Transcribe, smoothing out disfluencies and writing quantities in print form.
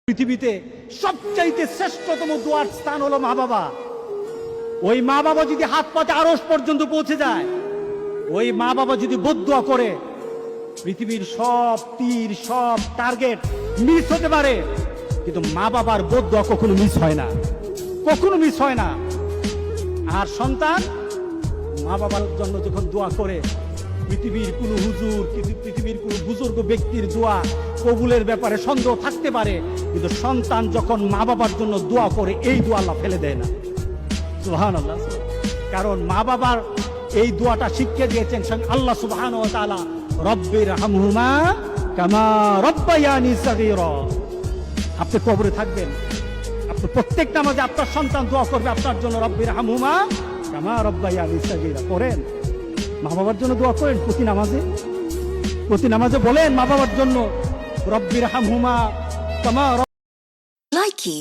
পৃথিবীতে সবচাইতে শ্রেষ্ঠতম দোয়ার স্থান হলো মা বাবা। ওই মা বাবা যদি হাত পাতে আরশ পর্যন্ত পৌঁছে যায়, ওই মা বাবা যদি বদদুয়া করে, পৃথিবীর সব তীর সব টার্গেট মিস হতে পারে, কিন্তু মা বাবার বদদুয়া কখনো মিস হয় না, কখনো মিস হয় না। আর সন্তান মা বাবার জন্য যখন দোয়া করে, পৃথিবীর কোনো হুজুর, পৃথিবীর কোনো বুজুর্গ ব্যক্তির দোয়া কবুলের ব্যাপারে সন্দেহ থাকতে পারে, কিন্তু সন্তান যখন মা বাবার জন্য দোয়া করে, এই দোয়া আল্লাহ ফেলে দেয় না। সুবহানাল্লাহ। কারণ মা বাবার এই দোয়াটা শিখিয়ে দিয়েছেন আল্লাহ সুবহানাহু ওয়া তাআলা, রব্বির হামহুমা কামা রব্বায়ানি সাগীরা। আপনি কবরে থাকবেন, আপনি প্রত্যেক নামাজে আপনার সন্তান দোয়া করবে আপনার জন্য, রব্বির হামহুমা কামা রব্বায়ানি সাগীরা। করেন, মা বাবার জন্য দোয়া করেন প্রতি নামাজে বলেন মা বাবার জন্য, রব্বির হামহুমা কামা। Likey